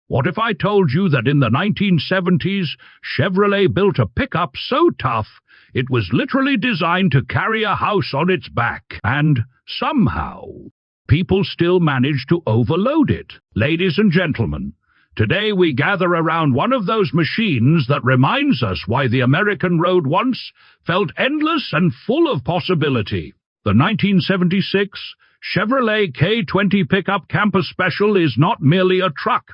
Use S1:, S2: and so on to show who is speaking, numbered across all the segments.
S1: What if I told you that in the 1970s, Chevrolet built a pickup so tough it was literally designed to carry a house on its back, and somehow people still managed to overload it? Ladies and gentlemen, today we gather around one of those machines that reminds us why the American road once felt endless and full of possibility. The 1976 Chevrolet K20 Pickup Camper Special is not merely a truck.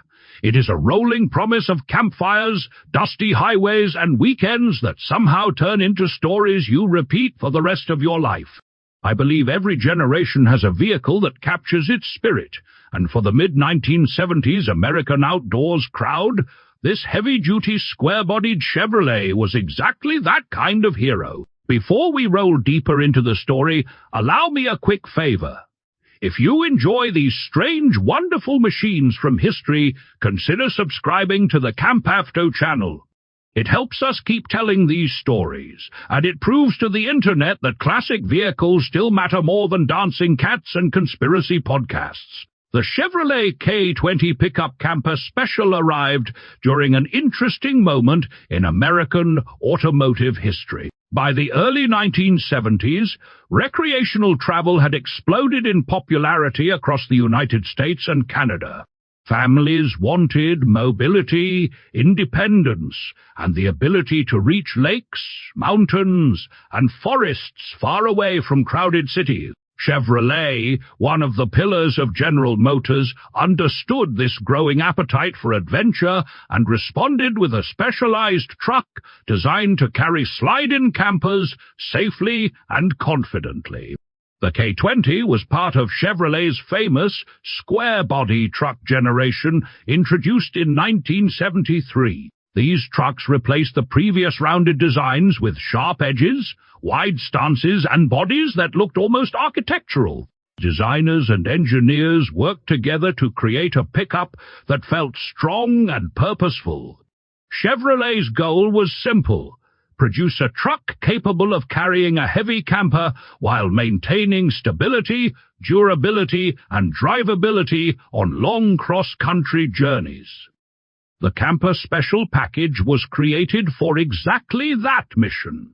S1: It is a rolling promise of campfires, dusty highways, and weekends that somehow turn into stories you repeat for the rest of your life. I believe every generation has a vehicle that captures its spirit, and for the mid-1970s American outdoors crowd, this heavy-duty square-bodied Chevrolet was exactly that kind of hero. Before we roll deeper into the story, allow me a quick favor. If you enjoy these strange, wonderful machines from history, consider subscribing to the CampAvto channel. It helps us keep telling these stories, and it proves to the internet that classic vehicles still matter more than dancing cats and conspiracy podcasts. The Chevrolet K20 Pickup Camper Special arrived during an interesting moment in American automotive history. By the early 1970s, recreational travel had exploded in popularity across the United States and Canada. Families wanted mobility, independence, and the ability to reach lakes, mountains, and forests far away from crowded cities. Chevrolet, one of the pillars of General Motors, understood this growing appetite for adventure and responded with a specialized truck designed to carry slide-in campers safely and confidently. The K20 was part of Chevrolet's famous square-body truck generation introduced in 1973. These trucks replaced the previous rounded designs with sharp edges, wide stances, and bodies that looked almost architectural. Designers and engineers worked together to create a pickup that felt strong and purposeful. Chevrolet's goal was simple: produce a truck capable of carrying a heavy camper while maintaining stability, durability, and drivability on long cross-country journeys. The Camper Special package was created for exactly that mission.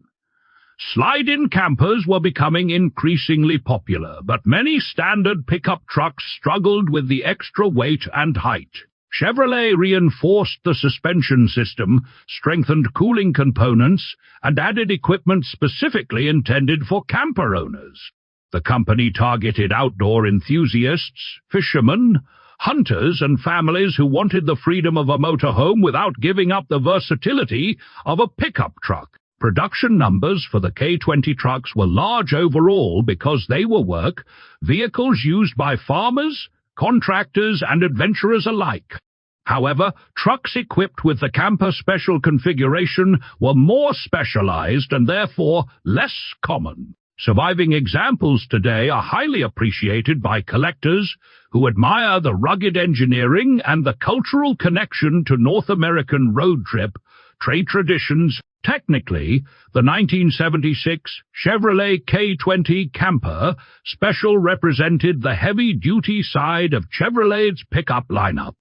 S1: Slide-in campers were becoming increasingly popular, but many standard pickup trucks struggled with the extra weight and height. Chevrolet reinforced the suspension system, strengthened cooling components, and added equipment specifically intended for camper owners. The company targeted outdoor enthusiasts, fishermen, hunters, and families who wanted the freedom of a motorhome without giving up the versatility of a pickup truck. Production numbers for the K20 trucks were large overall because they were vehicles used by farmers, contractors, and adventurers alike. However, trucks equipped with the Camper Special configuration were more specialized and therefore less common. Surviving examples today are highly appreciated by collectors who admire the rugged engineering and the cultural connection to North American road trade traditions. Technically, the 1976 Chevrolet K20 Camper Special represented the heavy-duty side of Chevrolet's pickup lineup.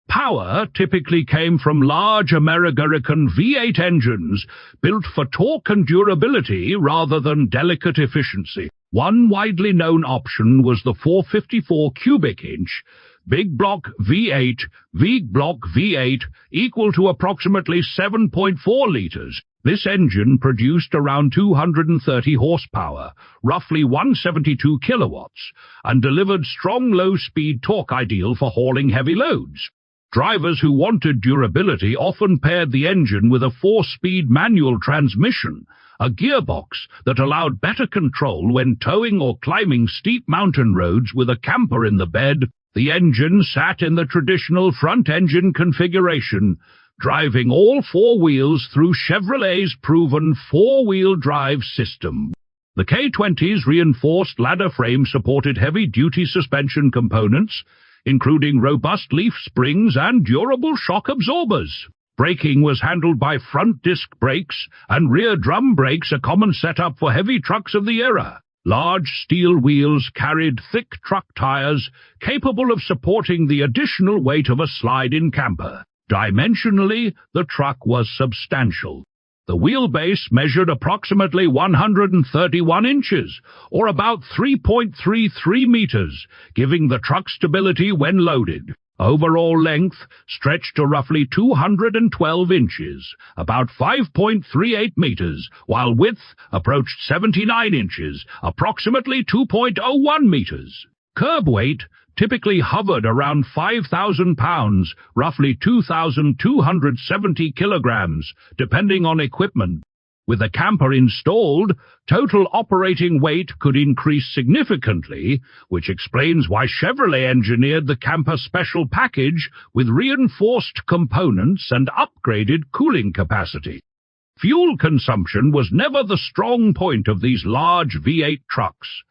S1: Power typically came from large American V8 engines built for torque and durability rather than delicate efficiency. One widely known option was the 454 cubic inch Big Block V8, equal to approximately 7.4 liters. This engine produced around 230 horsepower, roughly 172 kilowatts, and delivered strong low-speed torque ideal for hauling heavy loads. Drivers who wanted durability often paired the engine with a 4-speed manual transmission, a gearbox that allowed better control when towing or climbing steep mountain roads with a camper in the bed. The engine sat in the traditional front-engine configuration, driving all four wheels through Chevrolet's proven four-wheel drive system. The K20's reinforced ladder frame supported heavy-duty suspension components, including robust leaf springs and durable shock absorbers. Braking was handled by front disc brakes and rear drum brakes, a common setup for heavy trucks of the era. Large steel wheels carried thick truck tires capable of supporting the additional weight of a slide-in camper. Dimensionally, the truck was substantial. The wheelbase measured approximately 131 inches, or about 3.33 meters, giving the truck stability when loaded. Overall length stretched to roughly 212 inches, about 5.38 meters, while width approached 79 inches, approximately 2.01 meters. Curb weight typically hovered around 5,000 pounds, roughly 2,270 kilograms, depending on equipment. With the camper installed, total operating weight could increase significantly, which explains why Chevrolet engineered the Camper Special package with reinforced components and upgraded cooling capacity. Fuel consumption was never the strong point of these large V8 trucks.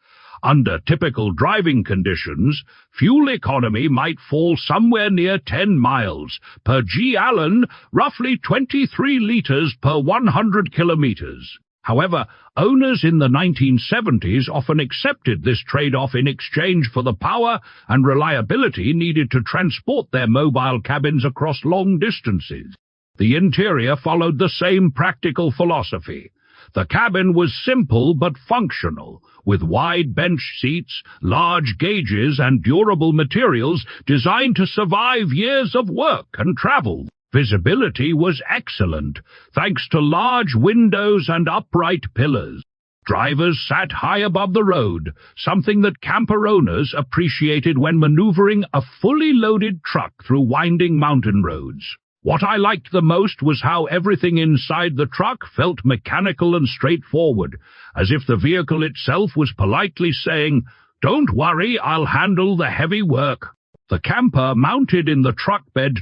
S1: Under typical driving conditions, fuel economy might fall somewhere near 10 miles per gallon, roughly 23 liters per 100 kilometers. However, owners in the 1970s often accepted this trade-off in exchange for the power and reliability needed to transport their mobile cabins across long distances. The interior followed the same practical philosophy. The cabin was simple but functional, with wide bench seats, large gauges, and durable materials designed to survive years of work and travel. Visibility was excellent, thanks to large windows and upright pillars. Drivers sat high above the road, something that camper owners appreciated when maneuvering a fully loaded truck through winding mountain roads. What I liked the most was how everything inside the truck felt mechanical and straightforward, as if the vehicle itself was politely saying, "Don't worry, I'll handle the heavy work." The camper, mounted in the truck bed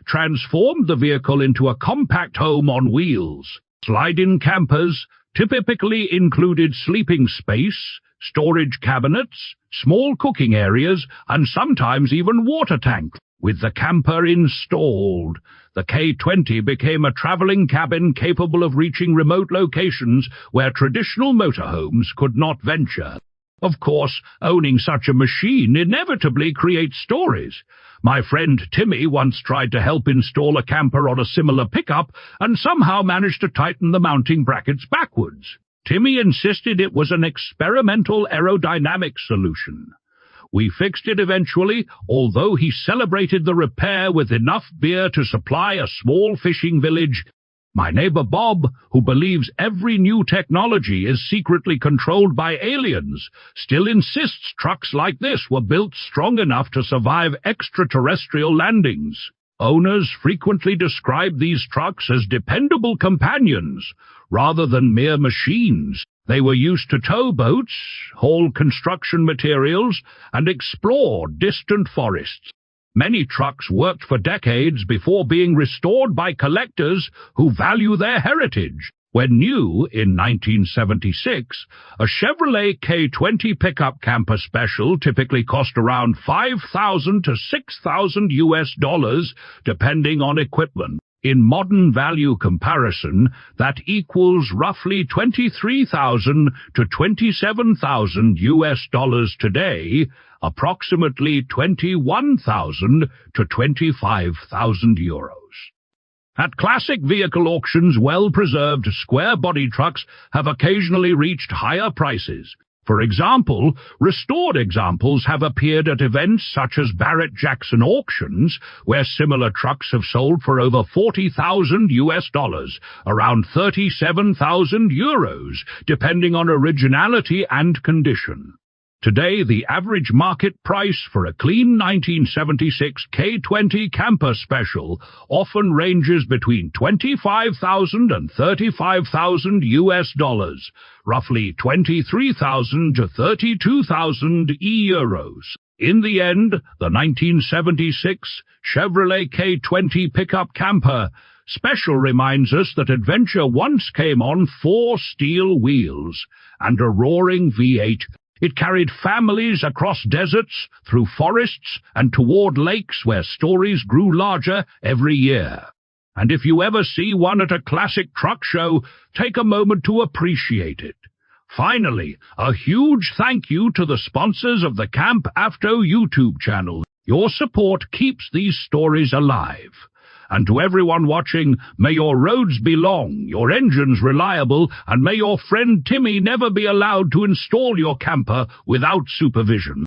S1: transformed the vehicle into a compact home on wheels. Slide-in campers typically included sleeping space, storage cabinets, small cooking areas, and sometimes even water tanks. With the camper installed, the K20 became a traveling cabin capable of reaching remote locations where traditional motorhomes could not venture. Of course, owning such a machine inevitably creates stories. My friend Timmy once tried to help install a camper on a similar pickup and somehow managed to tighten the mounting brackets backwards. Timmy insisted it was an experimental aerodynamic solution. We fixed it eventually, although he celebrated the repair with enough beer to supply a small fishing village. My neighbor Bob, who believes every new technology is secretly controlled by aliens, still insists trucks like this were built strong enough to survive extraterrestrial landings. Owners frequently describe these trucks as dependable companions, rather than mere machines. They were used to tow boats, haul construction materials, and explore distant forests. Many trucks worked for decades before being restored by collectors who value their heritage. When new, in 1976, a Chevrolet K20 pickup camper special typically cost around $5,000 to $6,000 depending on equipment. In modern value comparison, that equals roughly $23,000 to $27,000 today, approximately 21,000 to 25,000 euros. At classic vehicle auctions, well-preserved square-body trucks have occasionally reached higher prices. For example, restored examples have appeared at events such as Barrett-Jackson auctions, where similar trucks have sold for over $40,000, around 37,000 euros, depending on originality and condition. Today, the average market price for a clean 1976 K20 Camper Special often ranges between $25,000 and $35,000, roughly 23,000 to 32,000 euros. In the end, the 1976 Chevrolet K20 Pickup Camper Special reminds us that adventure once came on 4 steel wheels and a roaring V8. It carried families across deserts, through forests, and toward lakes where stories grew larger every year. And if you ever see one at a classic truck show, take a moment to appreciate it. Finally, a huge thank you to the sponsors of the CampAvto YouTube channel. Your support keeps these stories alive. And to everyone watching, may your roads be long, your engines reliable, and may your friend Timmy never be allowed to install your camper without supervision.